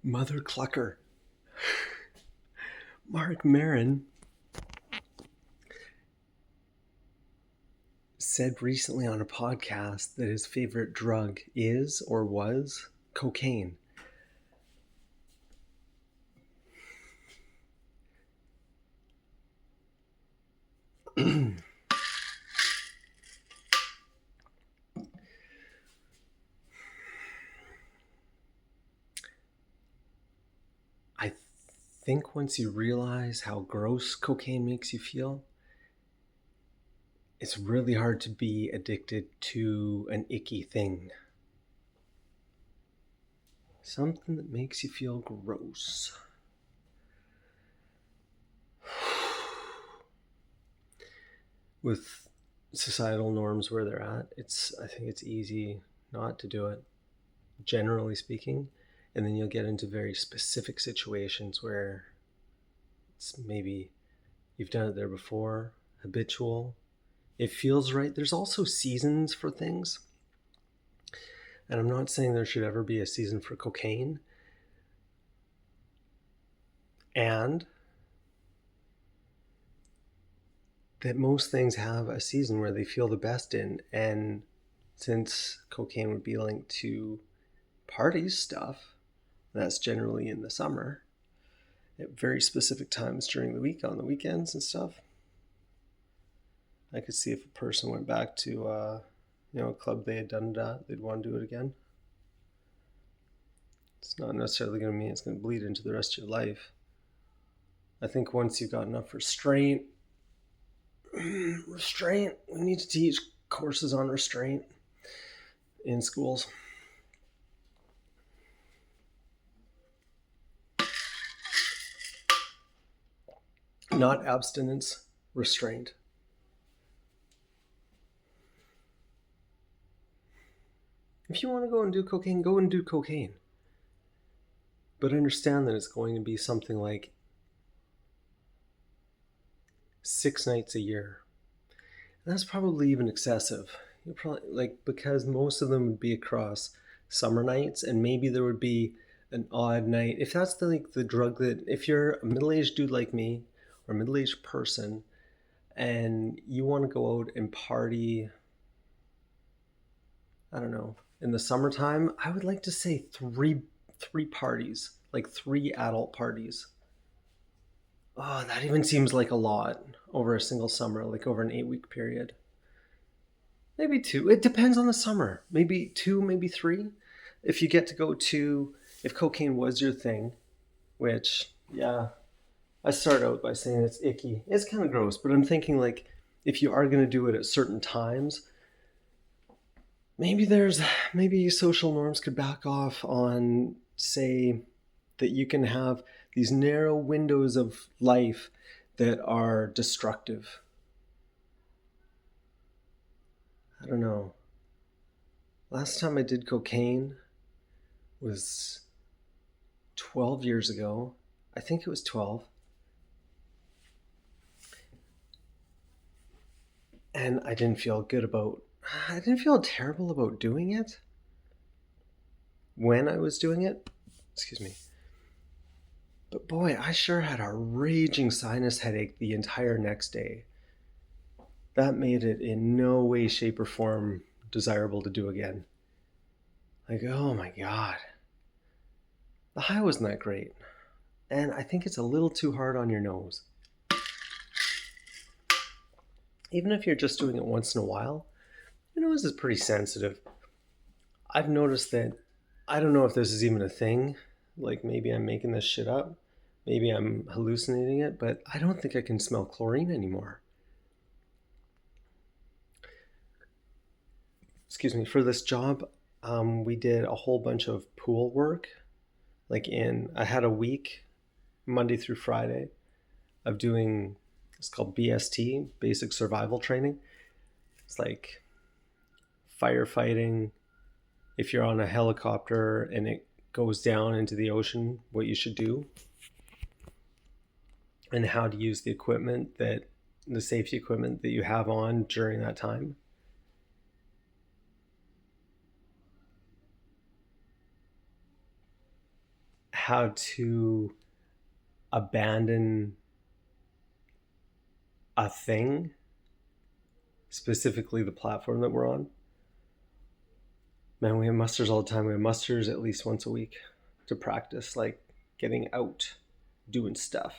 Mother Clucker. Mark Maron said recently on a podcast that his favorite drug is or was cocaine. I think once you realize how gross cocaine makes you feel, it's really hard to be addicted to an icky thing. Something that makes you feel gross. With societal norms where they're at, I think it's easy not to do it, generally speaking. And then you'll get into very specific situations where it's maybe you've done it there before, habitual. It feels right. There's also seasons for things. And I'm not saying there should ever be a season for cocaine. And that most things have a season where they feel the best in. And since cocaine would be linked to party stuff, that's generally in the summer, at very specific times during the week, on the weekends and stuff. I could see if a person went back to a club they had done that, they'd want to do it again. It's not necessarily going to mean it's going to bleed into the rest of your life. I think once you've got enough restraint, we need to teach courses on restraint in schools. Not abstinence, restraint. If you want to go and do cocaine, go and do cocaine. But understand that it's going to be something like 6 nights a year. And that's probably even excessive. You're probably because most of them would be across summer nights, and maybe there would be an odd night. If that's the drug that, if you're a middle-aged dude like me or a middle-aged person and you want to go out and party, I don't know, in the summertime, I would like to say three parties, like 3 adult parties. Oh, that even seems like a lot over a single summer, like over an 8-week period. Maybe 2. It depends on the summer. Maybe 2, maybe 3. If you get to go to, if cocaine was your thing, which, yeah, I start out by saying it's icky. It's kind of gross, but I'm thinking if you are going to do it at certain times, maybe social norms could back off on, say, that you can have these narrow windows of life that are destructive. I don't know. Last time I did cocaine was 12 years ago. I think it was 12. And I didn't feel terrible about doing it when I was doing it. Excuse me. But boy, I sure had a raging sinus headache the entire next day. That made it in no way, shape, or form desirable to do again. Oh my God. The high wasn't that great. And I think it's a little too hard on your nose. Even if you're just doing it once in a while, your nose is pretty sensitive. I've noticed that, I don't know if this is even a thing, maybe I'm making this shit up, maybe I'm hallucinating it, but I don't think I can smell chlorine anymore. Excuse me, for this job, we did a whole bunch of pool work. I had a week, Monday through Friday, of doing, it's called BST, basic survival training. It's like firefighting, if you're on a helicopter and it goes down into the ocean, what you should do, and how to use the safety equipment that you have on during that time. how to abandon a thing, specifically the platform that we're on. Man, we have musters all the time. We have musters at least once a week to practice, like getting out, doing stuff.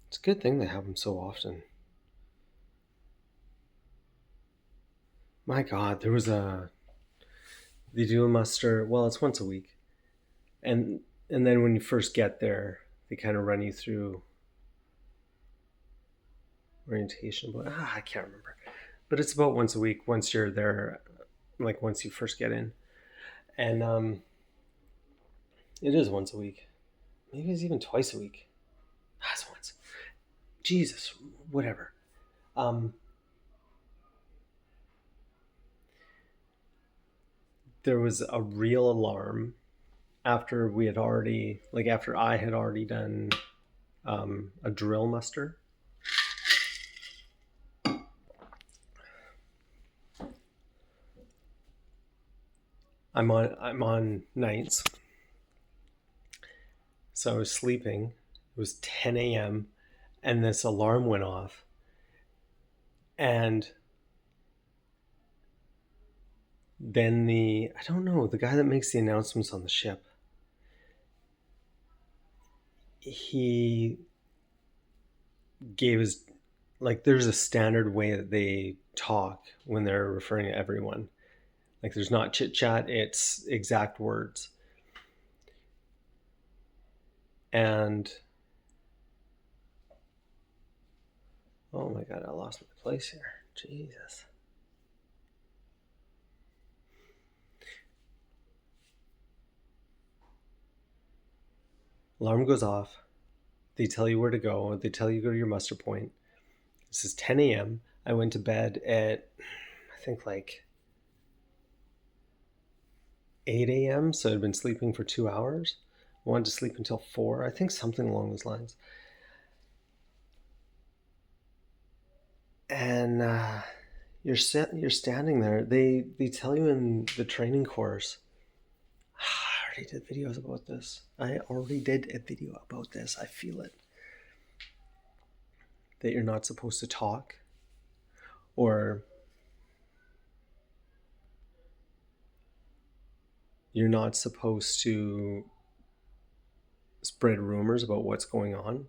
It's a good thing they have them so often. My God, they do a muster. Well, it's once a week, and then when you first get there, they kind of run you through orientation. But I can't remember. But it's about once a week. Once you're there, like once you first get in, and it is once a week. Maybe it's even twice a week. That's once. Jesus, whatever. There was a real alarm after I had already done a drill muster. I'm on nights, so I was sleeping. It was 10 a.m. and this alarm went off, and then I don't know, the guy that makes the announcements on the ship, he gave his, like, there's a standard way that they talk when they're referring to everyone. Like, there's not chit chat, it's exact words. And oh my God, I lost my place here. Jesus. Alarm goes off. They tell you where to go. They tell you to go to your muster point. This is 10 a.m. I went to bed at, I think, like 8 a.m. So I'd been sleeping for 2 hours. I wanted to sleep until 4. I think something along those lines. And you're standing there. They tell you in the training course. I already did videos about this. I feel it. That you're not supposed to talk, or you're not supposed to spread rumors about what's going on,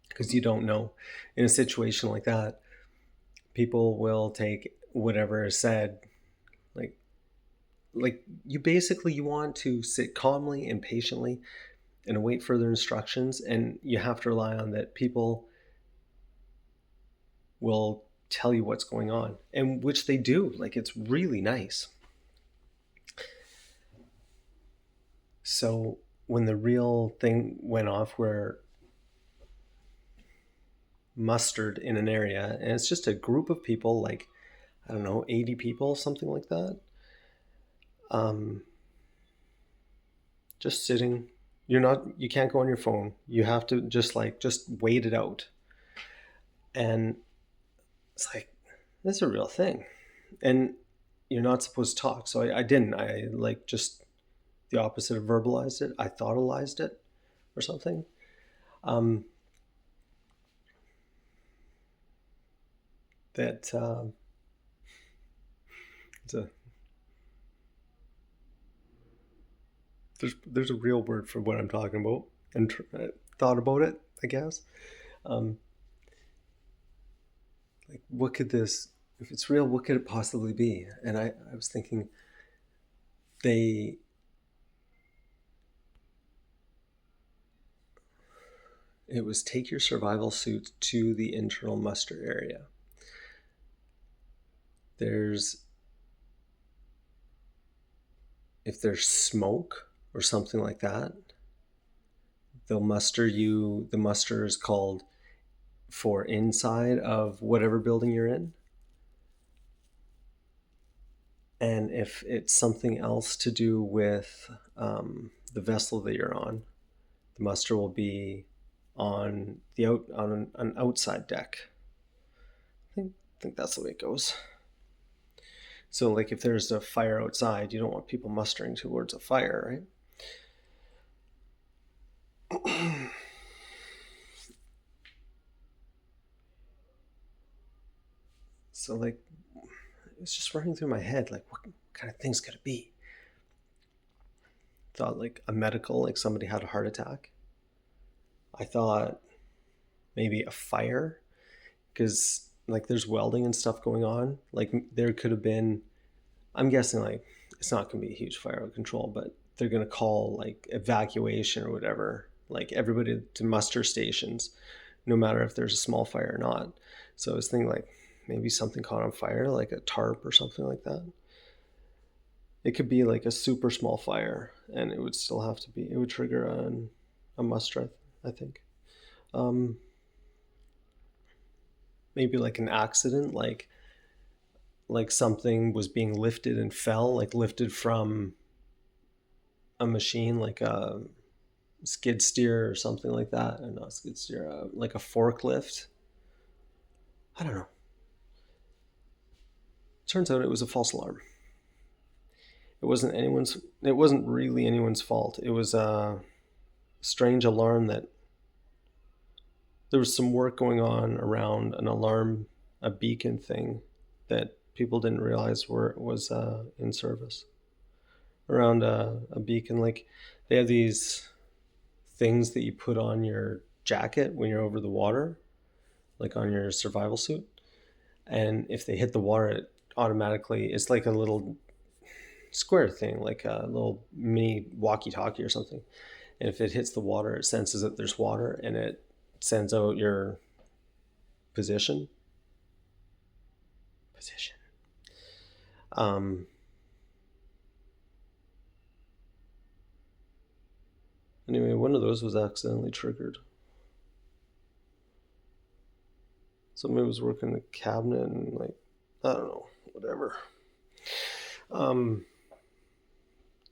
because you don't know. In a situation like that, people will take whatever is said, like you want to sit calmly and patiently and await further instructions, and you have to rely on that people will tell you what's going on, and which they do. Like, it's really nice. So when the real thing went off, where mustered in an area, and it's just a group of people, like, I don't know, 80 people, something like that, just sitting. You can't go on your phone. You have to just wait it out. And it's like, this is a real thing. And you're not supposed to talk. So I didn't. I just the opposite of verbalized it. I thoughtalized it or something. That there's a real word for what I'm talking about, and thought about it, I guess. Like, what could this, if it's real, what could it possibly be? And I was thinking, it was take your survival suit to the internal muster area. If there's smoke or something like that, they'll muster you. The muster is called for inside of whatever building you're in. And if it's something else to do with the vessel that you're on, the muster will be on an outside deck. I think think that's the way it goes. So like if there's a fire outside, you don't want people mustering towards a fire, right? So like it's just running through my head, like what kind of things could it be? Thought like a medical, like somebody had a heart attack. I thought maybe a fire, because like there's welding and stuff going on. Like there could have been, I'm guessing like it's not going to be a huge fire out of control, but they're going to call like evacuation or whatever, like everybody to muster stations, no matter if there's a small fire or not. So I was thinking like maybe something caught on fire, like a tarp or something like that. It could be like a super small fire, and it would still have to be. It would trigger a muster, I think. Um, Maybe like an accident, like something was being lifted and fell, like lifted from a machine, like a skid steer or something like that. And not skid steer, like a forklift. I don't know. Turns out it was a false alarm. It wasn't anyone's. It wasn't really anyone's fault. It was a strange alarm that there was some work going on around an alarm, a beacon thing that people didn't realize was in service around a beacon. Like they have these things that you put on your jacket when you're over the water, like on your survival suit. And if they hit the water, it automatically, it's like a little square thing, like a little mini walkie-talkie or something. And if it hits the water, it senses that there's water and it sends out your position. Um, anyway, one of those was accidentally triggered. Somebody was working the cabinet and like, I don't know, whatever.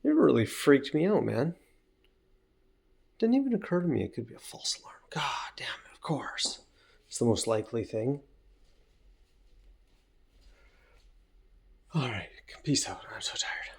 It really freaked me out, man. Didn't even occur to me it could be a false alarm. God damn it, of course. It's the most likely thing. All right, peace out. I'm so tired.